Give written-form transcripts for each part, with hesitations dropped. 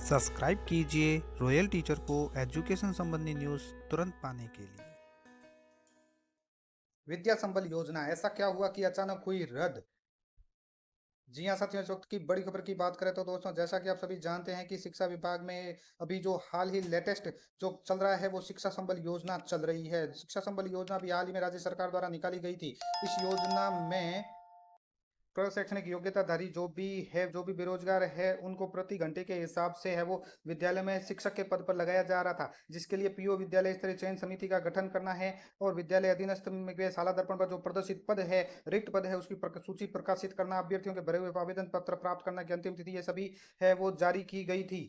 Subscribe कीजिए royal teacher को education संबंधी न्यूज़ तुरंत पाने के लिए। विद्या संबल योजना ऐसा क्या हुआ कि अचानक हुई रद्द। जी हाँ साथियों, इस वक्त की बड़ी खबर की बात करें तो दोस्तों, जैसा कि आप सभी जानते हैं कि शिक्षा विभाग में अभी जो हाल ही लेटेस्ट जो चल रहा है वो शिक्षा संबल योजना चल रही है। शिक्षा संबल योजना अभी हाल ही में राज्य सरकार द्वारा निकाली गई थी। इस योजना में प्रशैक्षणिक योग्यताधारी जो भी बेरोजगार है, उनको प्रति घंटे के हिसाब से है वो विद्यालय में शिक्षक के पद पर लगाया जा रहा था, जिसके लिए पीओ विद्यालय स्तरीय चयन समिति का गठन करना है और विद्यालय अधीनस्थ में के शाला दर्पण पर जो प्रदर्शित पद है, रिक्त पद है, उसकी सूची प्रकाशित करना, अभ्यर्थियों के भरे हुए आवेदन पत्र प्राप्त करने की अंतिम तिथि, ये सभी है वो जारी की गई थी।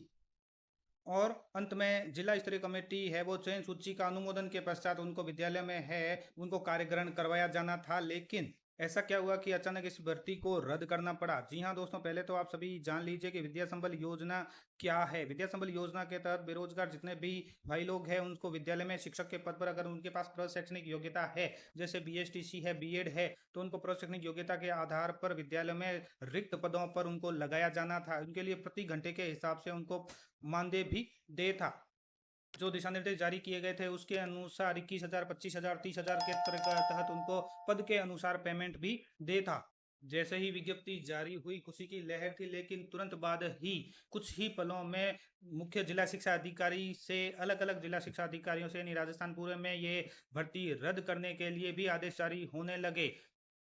और अंत में जिला स्तरीय कमेटी है वो चयन सूची का अनुमोदन के पश्चात उनको विद्यालय में है उनको कार्यग्रहण करवाया जाना था। लेकिन ऐसा क्या हुआ कि अचानक इस भर्ती को रद्द करना पड़ा। जी हाँ दोस्तों, पहले तो आप सभी जान लीजिए कि विद्या संबल योजना क्या है। विद्या संबल योजना के तहत बेरोजगार जितने भी भाई लोग हैं, उनको विद्यालय में शिक्षक के पद पर अगर उनके पास प्रशैक्षणिक योग्यता है, जैसे बीएसटीसी है, बीएड है, तो उनको प्रशैक्षणिक योग्यता के आधार पर विद्यालय में रिक्त पदों पर उनको लगाया जाना था। उनके लिए प्रति घंटे के हिसाब से उनको मानदेय भी दे था। जो दिशा निर्देश जारी किए गए थे उसके अनुसार 21,000, 25,000, 30,000 के तहत उनको पद के अनुसार पेमेंट भी दे था। जैसे ही विज्ञप्ति जारी हुई, खुशी की लहर थी, लेकिन तुरंत बाद ही कुछ ही पलों में मुख्य जिला शिक्षा अधिकारी से अलग अलग जिला शिक्षा अधिकारियों से यानी राजस्थान पूरे में ये भर्ती रद्द करने के लिए भी आदेश जारी होने लगे।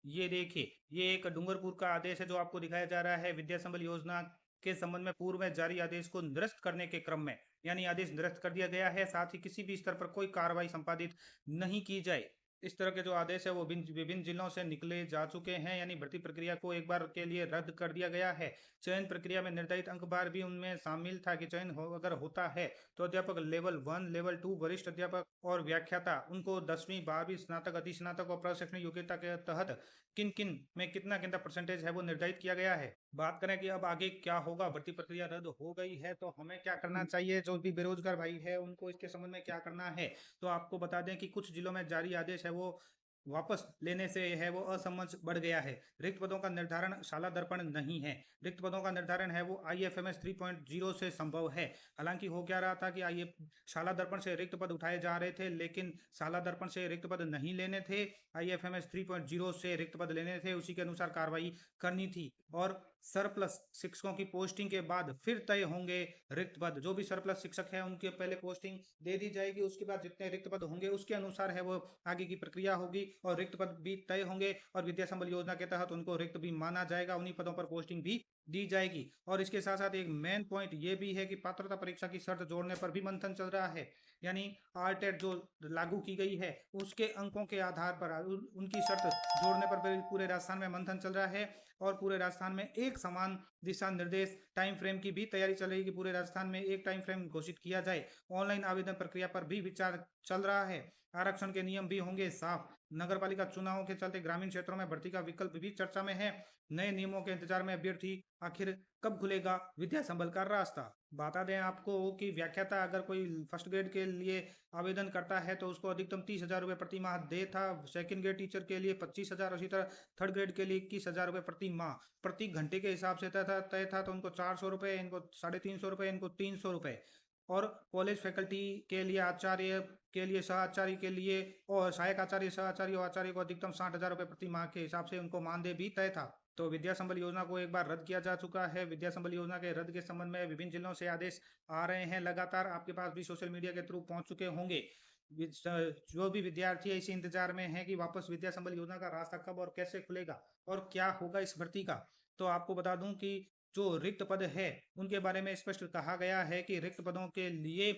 ये देखिए, ये एक डूंगरपुर का आदेश है जो आपको दिखाया जा रहा है। विद्या संबल योजना के संबंध में पूर्व में जारी आदेश को निरस्त करने के क्रम में, यानी आदेश निरस्त कर दिया गया है, साथ ही किसी भी स्तर पर कोई कार्रवाई संपादित नहीं की जाए। इस तरह के जो आदेश है वो विभिन्न जिलों से निकले जा चुके हैं, यानी भर्ती प्रक्रिया को एक बार के लिए रद्द कर दिया गया है। चयन प्रक्रिया में निर्धारित अंक बार भी उनमें शामिल था कि अगर होता है तो अध्यापक लेवल 1, लेवल 2, वरिष्ठ अध्यापक और व्याख्याता, उनको 10वीं 12वीं स्नातक, अतिस्नातक और प्रशिक्षण योग्यता के तहत किन किन में कितना कितना परसेंटेज है वो निर्धारित किया गया है। बात करें कि अब आगे क्या होगा, भर्ती प्रक्रिया रद्द हो गई है तो हमें क्या करना चाहिए, जो भी बेरोजगार भाई है उनको इसके संबंध में क्या करना है। तो आपको बता दें कि कुछ जिलों में जारी आदेश है वो वापस लेने से है वो असमंजस बढ़ गया है। रिक्त पदों का निर्धारण शाला दर्पण नहीं है। रिक्त पदों का निर्धारण है वो आईएफएमएस 3.0 से संभव है। हालांकि हो क्या रहा था कि आइए शाला दर्पण से रिक्त पद उठाए जा रहे थे, लेकिन शाला दर्पण से रिक्त पद नहीं लेने थे, आईएफएमएस 3.0 से रिक्त पद लेने थे, उसी के अनुसार कार्रवाई करनी थी। और सरप्लस शिक्षकों की पोस्टिंग के बाद फिर तय होंगे रिक्त पद। जो भी सरप्लस शिक्षक है उनके पहले पोस्टिंग दे दी जाएगी, उसके बाद जितने रिक्त पद होंगे उसके अनुसार है वो आगे की प्रक्रिया होगी और रिक्त पद भी तय होंगे और विद्या संबल योजना के तहत उनको रिक्त भी माना जाएगा, उन्हीं पदों पर पोस्टिंग भी दी जाएगी। और इसके साथ साथ एक मेन पॉइंट ये भी है कि पात्रता परीक्षा की शर्त जोड़ने पर भी मंथन चल रहा है। यानी आरटेट जो लागू की गई है उसके अंकों के आधार पर उनकी शर्त जोड़ने पर पूरे राजस्थान में मंथन चल रहा है और पूरे राजस्थान में एक समान दिशा निर्देश टाइम फ्रेम की भी तैयारी चल रही है कि पूरे राजस्थान में एक टाइम फ्रेम घोषित किया जाए। ऑनलाइन आवेदन प्रक्रिया पर भी विचार चल रहा है। आरक्षण के नियम भी होंगे साफ। नगर पालिका चुनावों के चलते ग्रामीण क्षेत्रों में भर्ती का विकल्प भी चर्चा में है। नए नियमों के इंतजार में अभ्यर्थी, आखिर कब खुलेगा विद्या संबल का रास्ता। बता दें आपको कि व्याख्याता अगर कोई फर्स्ट ग्रेड के लिए आवेदन करता है तो उसको अधिकतम 30,000 रुपये प्रति माह दे था। सेकंड ग्रेड टीचर के लिए 25,000, उसी तरह थर्ड ग्रेड के लिए 21,000 रुपये प्रति माह प्रति घंटे के हिसाब से तय था। तो उनको 400 रुपये, इनको 350 रुपये, इनको 300 रुपये। और कॉलेज फैकल्टी के लिए, आचार्य के लिए, सह आचार्य के लिए और सहायक आचार्य, सह आचार्य और आचार्य को अधिकतम 60,000 रुपये प्रति माह के हिसाब से उनको मानदेय भी तय था। तो विद्या संबल योजना को एक बार रद्द किया जा चुका है। विद्या संबल योजना के रद्द के संबंध में विभिन्न जिलों से आदेश आ रहे हैं, लगातार आपके पास भी सोशल मीडिया के थ्रू पहुंच चुके होंगे। जो भी विद्यार्थी है इसी इंतजार में है कि वापस विद्या संबल योजना का रास्ता कब और कैसे खुलेगा और क्या होगा इस भर्ती का। तो आपको बता दूं कि जो रिक्त पद है उनके बारे में स्पष्ट कहा गया है कि रिक्त पदों के लिए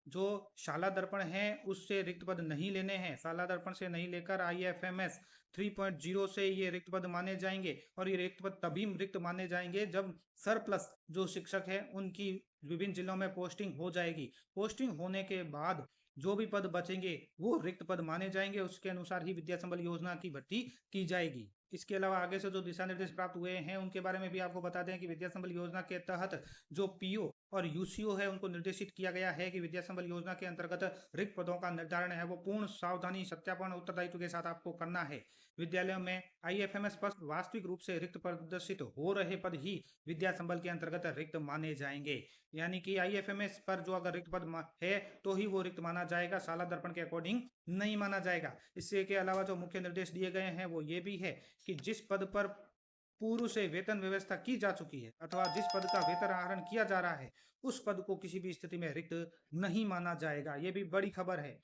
जो शाला दर्पण है उससे रिक्त पद नहीं लेने हैं। शाला दर्पण से नहीं लेकर आईएफएमएस 3.0 से ये रिक्त पद माने जाएंगे और ये रिक्त पद तभी रिक्त माने जाएंगे जब सरप्लस जो शिक्षक है उनकी विभिन्न जिलों में पोस्टिंग हो जाएगी। पोस्टिंग होने के बाद जो भी पद बचेंगे वो रिक्त पद माने जाएंगे, उसके अनुसार ही विद्या संबल योजना की भर्ती की जाएगी। इसके अलावा आगे से जो दिशा निर्देश प्राप्त हुए हैं उनके बारे में भी आपको बता दें कि विद्या संबल योजना के तहत जो पीओ और यूसीओ है उनको निर्देशित किया गया है कि विद्या संबल योजना के अंतर्गत रिक्त पदों का निर्धारण है वो पूर्ण सावधानी, सत्यापन, उत्तरदायित्व के साथ आपको करना है। विद्यालयों में आईएफएमएस पर वास्तविक रूप से रिक्त प्रदर्शित हो रहे पद ही विद्या संबल के अंतर्गत रिक्त माने जाएंगे। यानी कि आईएफएमएस पर जो अगर रिक्त पद है तो ही वो रिक्त माना जाएगा, साला दर्पण के अकॉर्डिंग नहीं माना जाएगा। इससे के अलावा जो मुख्य निर्देश दिए गए हैं वो ये भी है कि जिस पद पर पूर्व से वेतन व्यवस्था की जा चुकी है अथवा जिस पद का वेतन आहरण किया जा रहा है उस पद को किसी भी स्थिति में रिक्त नहीं माना जाएगा। ये भी बड़ी खबर है।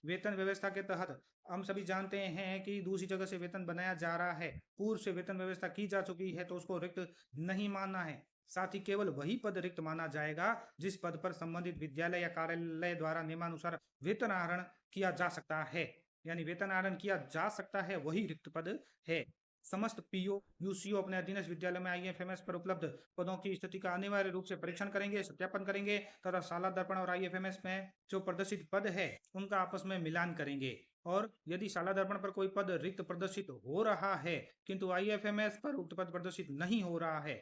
वेतन व्यवस्था के तहत हम सभी जानते हैं कि दूसरी जगह से वेतन बनाया जा रहा है, पूर्व से वेतन व्यवस्था की जा चुकी है तो उसको रिक्त नहीं मानना है। साथ ही केवल वही पद रिक्त माना जाएगा जिस पद पर संबंधित विद्यालय या कार्यालय द्वारा नियमानुसार वेतन आहरण किया जा सकता है। यानी वेतन आहरण किया जा सकता है वही रिक्त पद है। समस्त पीओ यूसीओ अपने अधीनस्थ विद्यालय में आईएफएमएस पर उपलब्ध पदों की स्थिति का अनिवार्य रूप से परीक्षण करेंगे, सत्यापन करेंगे तथा शाला दर्पण और आईएफएमएस में जो प्रदर्शित पद है उनका आपस में मिलान करेंगे। और यदि शाला दर्पण पर कोई पद रिक्त प्रदर्शित हो रहा है किंतु आईएफएमएस पर उक्त पद प्रदर्शित नहीं हो रहा है,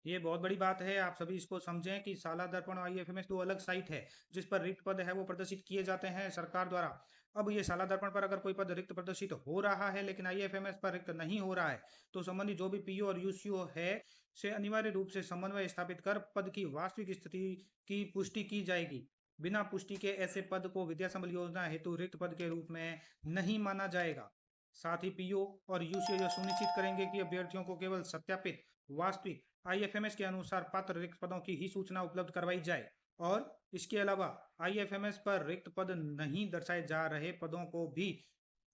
ये बहुत बड़ी बात है। आप सभी इसको समझें कि शाला दर्पण और आईएफएमएस दो अलग साइट है जिस पर रिक्त पद है वो प्रदर्शित किए जाते हैं सरकार द्वारा। अब ये शाला दर्पण पर अगर कोई पद रिक्त प्रदर्शित हो रहा है लेकिन आईएफएमएस पर रिक्त नहीं हो रहा है तो संबंधित जो भी पीओ और यूसीओ है से अनिवार्य रूप से समन्वय स्थापित कर पद की वास्तविक स्थिति की पुष्टि की जाएगी। बिना पुष्टि के ऐसे पद को विद्या संबल योजना हेतु रिक्त पद के रूप में नहीं माना जाएगा। साथ ही पीओ और यूसीओ यह सुनिश्चित करेंगे कि अभ्यर्थियों को केवल सत्यापित वास्तविक आईएफएमएस के अनुसार पात्र रिक्त पदों की ही सूचना उपलब्ध करवाई जाए और इसके अलावा आईएफएमएस पर रिक्त पद नहीं दर्शाए जा रहे पदों को भी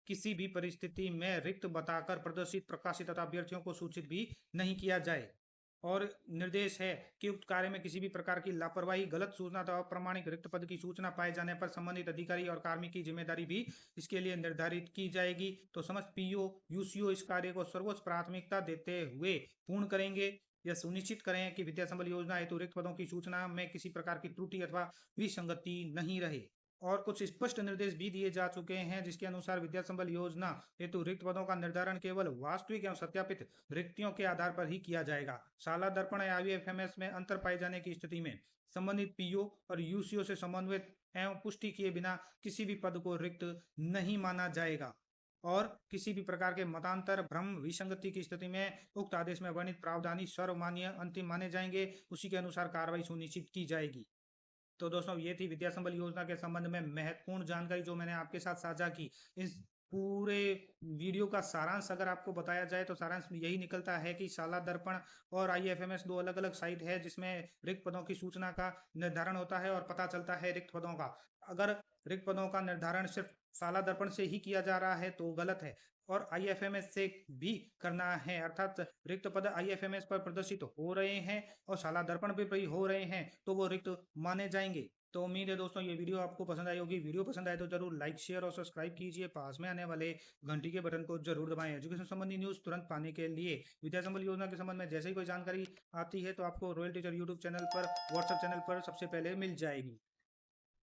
किसी भी परिस्थिति में रिक्त बताकर प्रदर्शित, प्रकाशित तथा अभ्यर्थियों को सूचित भी नहीं किया जाए। और निर्देश है कि उक्त कार्य में किसी भी प्रकार की लापरवाही, गलत सूचना अथवा अप्रमाणिक रिक्त पद की सूचना पाए जाने पर संबंधित अधिकारी और कार्मिक की जिम्मेदारी भी इसके लिए निर्धारित की जाएगी। तो समस्त पीओ यूसीओ इस कार्य को सर्वोच्च प्राथमिकता देते हुए पूर्ण करेंगे। यह सुनिश्चित करें कि विद्या संबल योजना हेतु रिक्त पदों की सूचना में किसी प्रकार की त्रुटि अथवा विसंगति नहीं रहे। और कुछ स्पष्ट निर्देश भी दिए जा चुके हैं जिसके अनुसार विद्या संबल योजना हेतु रिक्त पदों का निर्धारण केवल वास्तविक एवं सत्यापित रिक्तियों के आधार पर ही किया जाएगा। शाला दर्पण या आईएफएमएस में अंतर पाए जाने की स्थिति में संबंधित पीओ और यूसीओ से समन्वित एवं पुष्टि किए बिना किसी भी पद को रिक्त नहीं माना जाएगा। और किसी भी प्रकार के मतांतर, भ्रम, विसंगति की स्थिति में उक्त आदेश में वर्णित प्रावधान ही सर्वमान्य अंतिम माने जाएंगे, उसी के अनुसार कार्रवाई सुनिश्चित की जाएगी। तो दोस्तों ये थी विद्या संबल योजना के संबंध में महत्वपूर्ण जानकारी जो मैंने आपके साथ साझा की। इस पूरे वीडियो का सारांश अगर आपको बताया जाए तो सारांश में यही निकलता है कि शाला दर्पण और आईएफएमएस दो अलग अलग साइट है जिसमें रिक्त पदों की सूचना का निर्धारण होता है और पता चलता है रिक्त पदों का। अगर रिक्त पदों का निर्धारण सिर्फ शाला दर्पण से ही किया जा रहा है तो गलत है और आईएफएमएस से भी करना है, अर्थात रिक्त पद आईएफएमएस पर प्रदर्शित हो रहे हैं और शाला दर्पण पे भी हो रहे हैं तो वो रिक्त माने जाएंगे। तो उम्मीद है दोस्तों ये वीडियो आपको पसंद आई होगी। वीडियो पसंद आए तो जरूर लाइक, शेयर और सब्सक्राइब कीजिए। पास में आने वाले घंटी के बटन को जरूर दबाएं। एजुकेशन संबंधी न्यूज तुरंत पाने के लिए विद्या संबल योजना के संबंध में जैसे ही कोई जानकारी आती है तो आपको रॉयल टीचर यूट्यूब चैनल पर, व्हाट्सएप चैनल पर सबसे पहले मिल जाएगी।